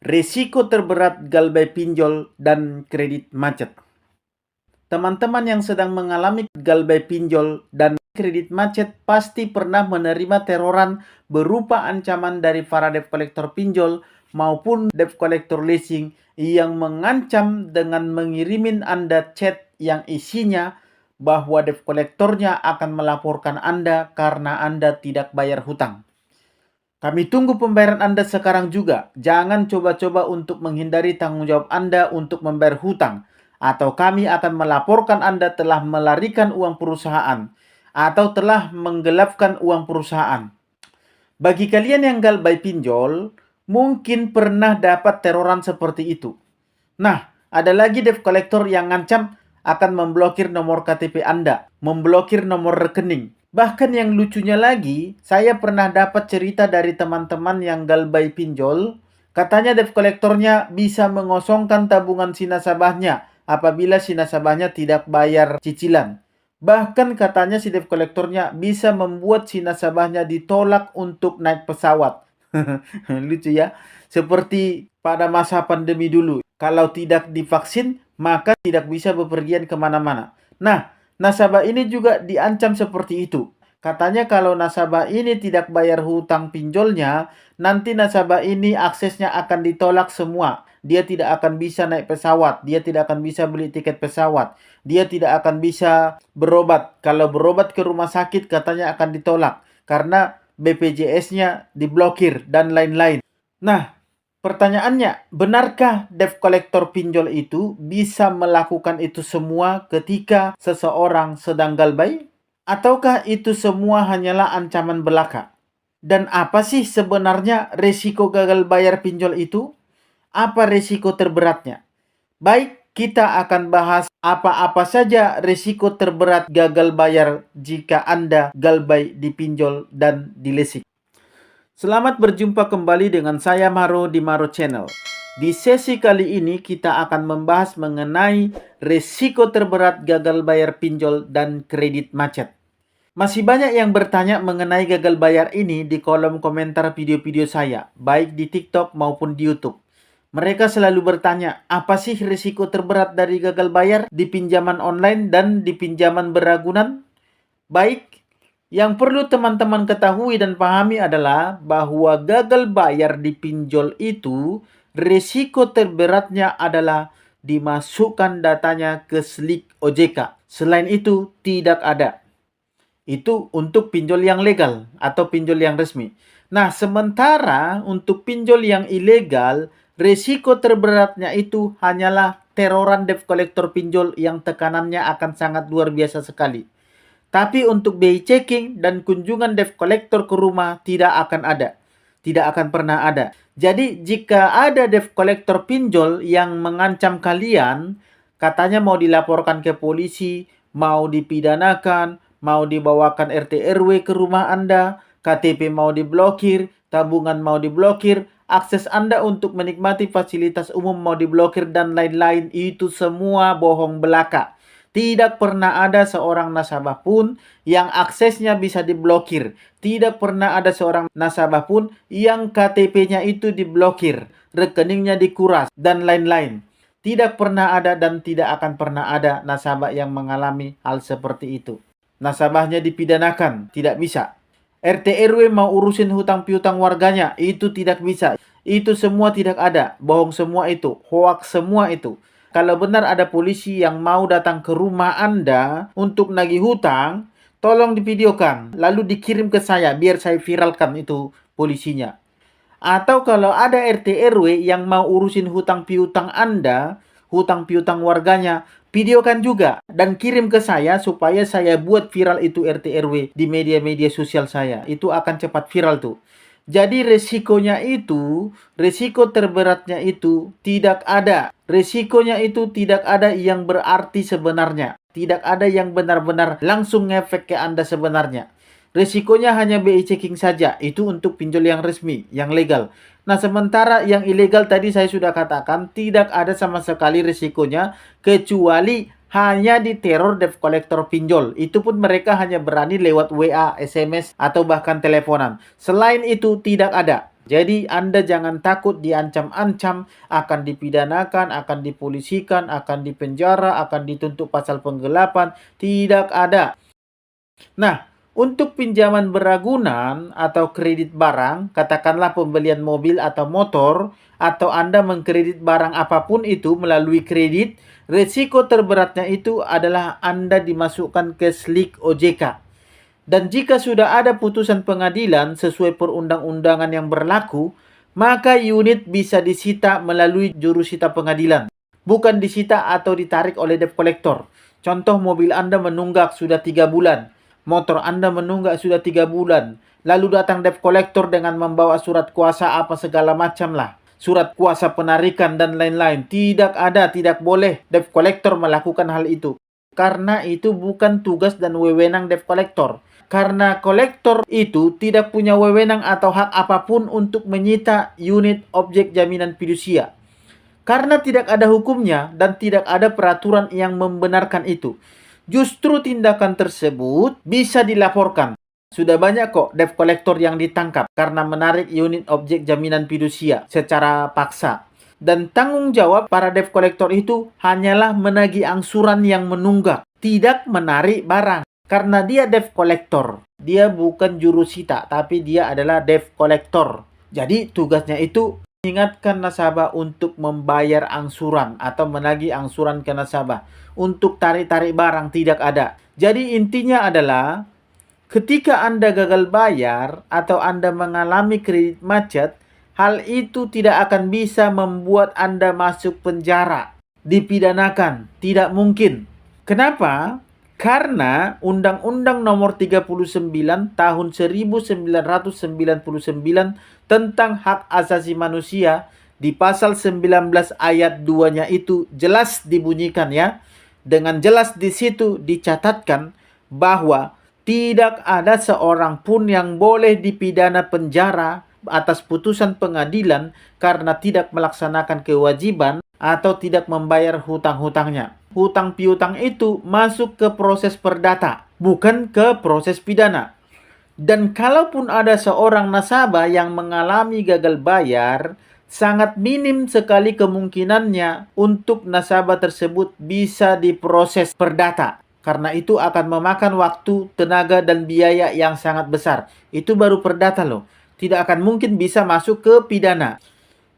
Risiko terberat galbay pinjol dan kredit macet. Teman-teman yang sedang mengalami galbay pinjol dan kredit macet pasti pernah menerima teroran berupa ancaman dari para debt collector pinjol maupun debt collector leasing yang mengancam dengan mengirimin Anda chat yang isinya bahwa debt collectornya akan melaporkan Anda karena Anda tidak bayar hutang. Kami tunggu pembayaran Anda sekarang juga. Jangan coba-coba untuk menghindari tanggung jawab Anda untuk membayar hutang. Atau kami akan melaporkan Anda telah melarikan uang perusahaan. Atau telah menggelapkan uang perusahaan. Bagi kalian yang galbay pinjol, mungkin pernah dapat teroran seperti itu. Nah, ada lagi debt collector yang ngancam akan memblokir nomor KTP Anda, memblokir nomor rekening. Bahkan yang lucunya lagi, saya pernah dapat cerita dari teman-teman yang galbay pinjol. Katanya debt collectornya bisa mengosongkan tabungan si nasabahnya apabila si nasabahnya tidak bayar cicilan. Bahkan katanya si debt collectornya bisa membuat si nasabahnya ditolak untuk naik pesawat. Lucu ya. Seperti pada masa pandemi dulu. Kalau tidak divaksin, maka tidak bisa bepergian kemana-mana. Nah, nasabah ini juga diancam seperti itu. Katanya kalau nasabah ini tidak bayar hutang pinjolnya, nanti nasabah ini aksesnya akan ditolak semua. Dia tidak akan bisa naik pesawat, dia tidak akan bisa beli tiket pesawat, dia tidak akan bisa berobat. Kalau berobat ke rumah sakit katanya akan ditolak karena BPJS-nya diblokir dan lain-lain. Nah, pertanyaannya, benarkah debt collector pinjol itu bisa melakukan itu semua ketika seseorang sedang galbay? Ataukah itu semua hanyalah ancaman belaka? Dan apa sih sebenarnya risiko gagal bayar pinjol itu? Apa risiko terberatnya? Baik, kita akan bahas apa-apa saja risiko terberat gagal bayar jika Anda galbay di pinjol dan di leasing. Selamat berjumpa kembali dengan saya Maro di Maro Channel. Di sesi kali ini kita akan membahas mengenai risiko terberat gagal bayar pinjol dan kredit macet. Masih banyak yang bertanya mengenai gagal bayar ini di kolom komentar video-video saya, baik di TikTok maupun di YouTube. Mereka selalu bertanya, apa sih risiko terberat dari gagal bayar di pinjaman online dan di pinjaman beragunan? Baik, yang perlu teman-teman ketahui dan pahami adalah bahwa gagal bayar di pinjol itu risiko terberatnya adalah dimasukkan datanya ke slik OJK. Selain itu tidak ada. Itu untuk pinjol yang legal atau pinjol yang resmi. Nah, sementara untuk pinjol yang ilegal, risiko terberatnya itu hanyalah teroran debt collector pinjol yang tekanannya akan sangat luar biasa sekali. Tapi untuk BI checking dan kunjungan debt collector ke rumah tidak akan ada. Tidak akan pernah ada. Jadi jika ada debt collector pinjol yang mengancam kalian, katanya mau dilaporkan ke polisi, mau dipidanakan, mau dibawakan RT RW ke rumah Anda, KTP mau diblokir, tabungan mau diblokir, akses Anda untuk menikmati fasilitas umum mau diblokir dan lain-lain, itu semua bohong belaka. Tidak pernah ada seorang nasabah pun yang aksesnya bisa diblokir. Tidak pernah ada seorang nasabah pun yang KTP-nya itu diblokir, rekeningnya dikuras, dan lain-lain. Tidak pernah ada dan tidak akan pernah ada nasabah yang mengalami hal seperti itu. Nasabahnya dipidanakan, tidak bisa. RT RW mau urusin hutang piutang warganya, itu tidak bisa. Itu semua tidak ada, bohong semua itu, hoaks semua itu. Kalau benar ada polisi yang mau datang ke rumah Anda untuk nagih hutang, tolong divideokan, lalu dikirim ke saya biar saya viralkan itu polisinya. Atau kalau ada RT RW yang mau urusin hutang piutang Anda, hutang piutang warganya, videokan juga dan kirim ke saya supaya saya buat viral itu RT RW di media-media sosial saya. Itu akan cepat viral tuh. Jadi resikonya itu, resiko terberatnya itu tidak ada. Resikonya itu tidak ada yang berarti sebenarnya. Tidak ada yang benar-benar langsung ngefek ke Anda sebenarnya. Resikonya hanya BI checking saja. Itu untuk pinjol yang resmi, yang legal. Nah, sementara yang ilegal tadi saya sudah katakan tidak ada sama sekali resikonya kecuali hanya di teror debt collector pinjol. Itu pun mereka hanya berani lewat WA, SMS, atau bahkan teleponan. Selain itu tidak ada. Jadi Anda jangan takut diancam-ancam, akan dipidanakan, akan dipolisikan, akan dipenjara, akan dituntut pasal penggelapan. Tidak ada. Nah, untuk pinjaman beragunan atau kredit barang, katakanlah pembelian mobil atau motor, atau Anda mengkredit barang apapun itu melalui kredit, resiko terberatnya itu adalah Anda dimasukkan ke SLIK OJK. Dan jika sudah ada putusan pengadilan sesuai perundang-undangan yang berlaku, maka unit bisa disita melalui jurusita pengadilan. Bukan disita atau ditarik oleh debt collector. Contoh, mobil Anda menunggak sudah 3 bulan. Motor Anda menunggak sudah 3 bulan. Lalu datang debt collector dengan membawa surat kuasa apa segala macam lah. Surat kuasa penarikan dan lain-lain. Tidak ada, tidak boleh debt collector melakukan hal itu. Karena itu bukan tugas dan wewenang debt collector. Karena kolektor itu tidak punya wewenang atau hak apapun untuk menyita unit objek jaminan fidusia. Karena tidak ada hukumnya dan tidak ada peraturan yang membenarkan itu. Justru tindakan tersebut bisa dilaporkan. Sudah banyak kok debt collector yang ditangkap karena menarik unit objek jaminan fidusia secara paksa. Dan tanggung jawab para debt collector itu hanyalah menagih angsuran yang menunggak, tidak menarik barang. Karena dia debt collector, dia bukan jurusita, tapi dia adalah debt collector. Jadi tugasnya itu mengingatkan nasabah untuk membayar angsuran atau menagih angsuran ke nasabah. Untuk tarik-tarik barang tidak ada. Jadi intinya adalah ketika Anda gagal bayar atau Anda mengalami kredit macet, hal itu tidak akan bisa membuat Anda masuk penjara, dipidanakan, tidak mungkin. Kenapa? Karena Undang-Undang Nomor 39 Tahun 1999 tentang hak asasi manusia di pasal 19 ayat 2-nya itu jelas dibunyikan ya. Dengan jelas di situ dicatatkan bahwa tidak ada seorang pun yang boleh dipidana penjara atas putusan pengadilan karena tidak melaksanakan kewajiban atau tidak membayar hutang-hutangnya. Hutang piutang itu masuk ke proses perdata, bukan ke proses pidana. Dan kalaupun ada seorang nasabah yang mengalami gagal bayar, sangat minim sekali kemungkinannya untuk nasabah tersebut bisa diproses perdata. Karena itu akan memakan waktu, tenaga, dan biaya yang sangat besar. Itu baru perdata loh. Tidak akan mungkin bisa masuk ke pidana.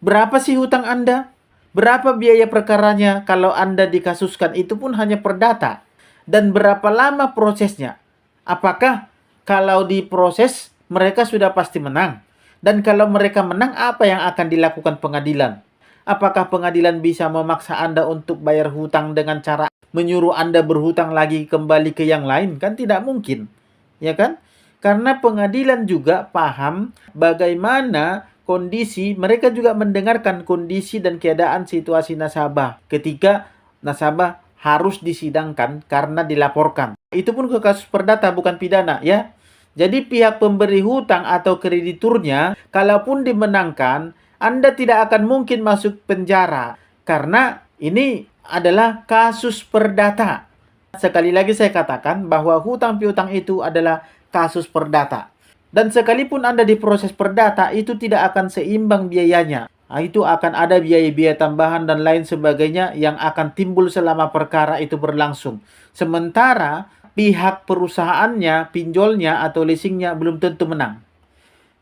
Berapa sih hutang Anda? Berapa biaya perkaranya kalau Anda dikasuskan? Itu pun hanya perdata. Dan berapa lama prosesnya? Apakah kalau diproses mereka sudah pasti menang? Dan kalau mereka menang, apa yang akan dilakukan pengadilan? Apakah pengadilan bisa memaksa Anda untuk bayar hutang dengan cara menyuruh Anda berhutang lagi kembali ke yang lain? Kan tidak mungkin. Ya kan? Karena pengadilan juga paham bagaimana kondisi, mereka juga mendengarkan kondisi dan keadaan situasi nasabah ketika nasabah harus disidangkan karena dilaporkan. Itu pun ke kasus perdata, bukan pidana ya. Jadi pihak pemberi hutang atau krediturnya, kalaupun dimenangkan, Anda tidak akan mungkin masuk penjara karena ini adalah kasus perdata. Sekali lagi saya katakan bahwa hutang piutang itu adalah kasus perdata. Dan sekalipun Anda diproses perdata, itu tidak akan seimbang biayanya. Nah, itu akan ada biaya-biaya tambahan dan lain sebagainya yang akan timbul selama perkara itu berlangsung. Sementara pihak perusahaannya, pinjolnya atau leasingnya belum tentu menang.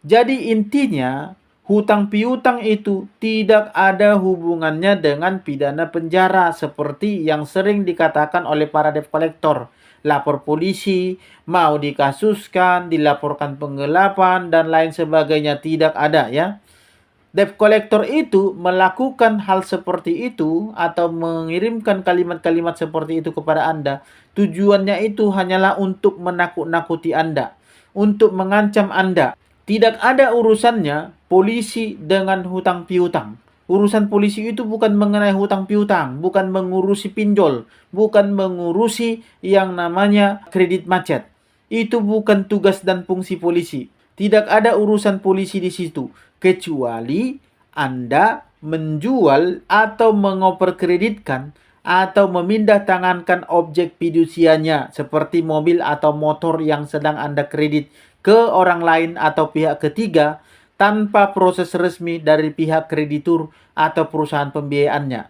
Jadi intinya, hutang piutang itu tidak ada hubungannya dengan pidana penjara seperti yang sering dikatakan oleh para debt collector. Lapor polisi, mau dikasuskan, dilaporkan penggelapan, dan lain sebagainya. Tidak ada ya. Debt collector itu melakukan hal seperti itu atau mengirimkan kalimat-kalimat seperti itu kepada Anda. Tujuannya itu hanyalah untuk menakut-nakuti Anda, untuk mengancam Anda. Tidak ada urusannya polisi dengan hutang piutang. Urusan polisi itu bukan mengenai hutang piutang, bukan mengurusi pinjol, bukan mengurusi yang namanya kredit macet. Itu bukan tugas dan fungsi polisi. Tidak ada urusan polisi di situ, kecuali Anda menjual atau mengoper kreditkan atau memindah tangankan objek fidusianya seperti mobil atau motor yang sedang Anda kredit ke orang lain atau pihak ketiga tanpa proses resmi dari pihak kreditur atau perusahaan pembiayaannya.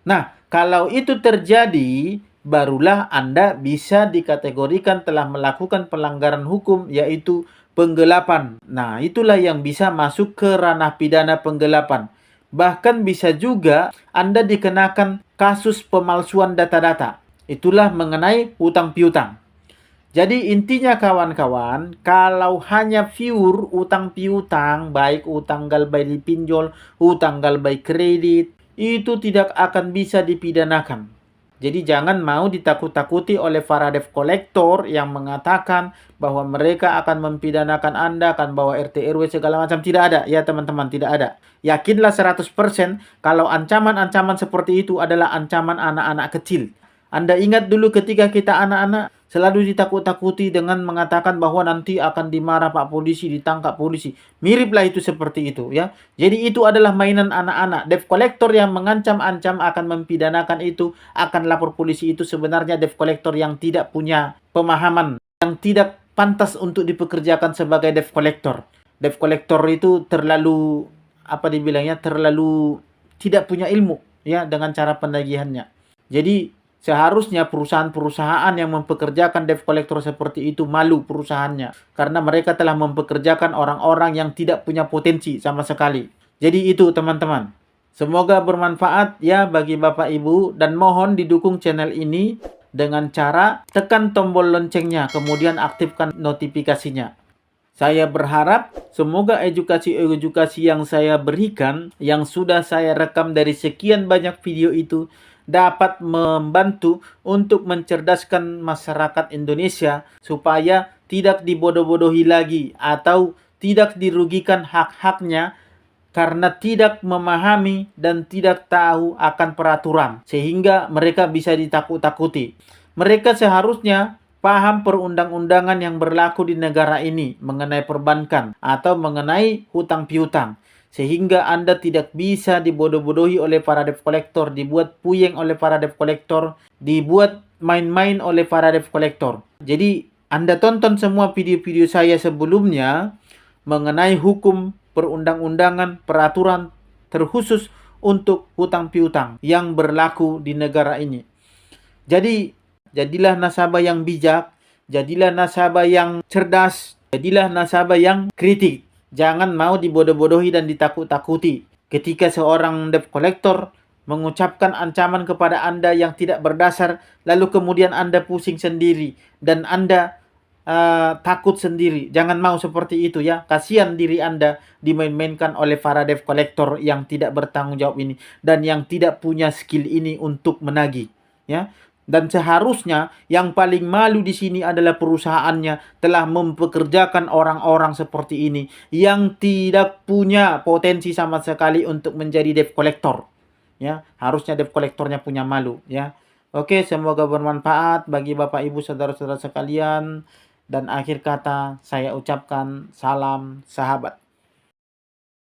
Nah, kalau itu terjadi, barulah Anda bisa dikategorikan telah melakukan pelanggaran hukum, yaitu penggelapan. Nah, itulah yang bisa masuk ke ranah pidana penggelapan. Bahkan bisa juga Anda dikenakan kasus pemalsuan data-data. Itulah mengenai utang piutang. Jadi intinya kawan-kawan, kalau hanya pure utang piutang, baik utang galbay pinjol, utang galbay kredit, itu tidak akan bisa dipidanakan. Jadi jangan mau ditakut-takuti oleh para debt collector yang mengatakan bahwa mereka akan mempidanakan Anda, akan bawa RT RW segala macam. Tidak ada, ya teman-teman, tidak ada. Yakinlah 100% kalau ancaman-ancaman seperti itu adalah ancaman anak-anak kecil. Anda ingat dulu ketika kita anak-anak selalu ditakut-takuti dengan mengatakan bahwa nanti akan dimarah Pak Polisi, ditangkap polisi. Miriplah itu seperti itu ya. Jadi itu adalah mainan anak-anak. Debt collector yang mengancam-ancam akan mempidanakan itu, akan lapor polisi, itu sebenarnya debt collector yang tidak punya pemahaman, yang tidak pantas untuk dipekerjakan sebagai debt collector. Debt collector itu terlalu terlalu tidak punya ilmu ya dengan cara penagihannya. Jadi seharusnya perusahaan-perusahaan yang mempekerjakan debt collector seperti itu malu perusahaannya. Karena mereka telah mempekerjakan orang-orang yang tidak punya potensi sama sekali. Jadi itu teman-teman. Semoga bermanfaat ya bagi Bapak Ibu. Dan mohon didukung channel ini dengan cara tekan tombol loncengnya. Kemudian aktifkan notifikasinya. Saya berharap semoga edukasi-edukasi yang saya berikan, yang sudah saya rekam dari sekian banyak video itu, dapat membantu untuk mencerdaskan masyarakat Indonesia supaya tidak dibodoh-bodohi lagi atau tidak dirugikan hak-haknya karena tidak memahami dan tidak tahu akan peraturan sehingga mereka bisa ditakut-takuti. Mereka seharusnya paham perundang-undangan yang berlaku di negara ini mengenai perbankan atau mengenai hutang piutang. Sehingga Anda tidak bisa dibodoh-bodohi oleh para debt collector, dibuat puyeng oleh para debt collector, dibuat main-main oleh para debt collector. Jadi Anda tonton semua video-video saya sebelumnya mengenai hukum, perundang-undangan, peraturan terkhusus untuk hutang piutang yang berlaku di negara ini. Jadi jadilah nasabah yang bijak, jadilah nasabah yang cerdas, jadilah nasabah yang kritik. Jangan mau dibodoh-bodohi dan ditakut-takuti. Ketika seorang debt collector mengucapkan ancaman kepada Anda yang tidak berdasar, lalu kemudian Anda pusing sendiri dan Anda takut sendiri. Jangan mau seperti itu ya. Kasihan diri Anda dimain-mainkan oleh para debt collector yang tidak bertanggung jawab ini dan yang tidak punya skill ini untuk menagih ya. Dan seharusnya yang paling malu di sini adalah perusahaannya telah mempekerjakan orang-orang seperti ini yang tidak punya potensi sama sekali untuk menjadi debt collector. Ya, harusnya debt collectornya punya malu ya. Oke, semoga bermanfaat bagi Bapak Ibu saudara-saudara sekalian dan akhir kata saya ucapkan salam sahabat.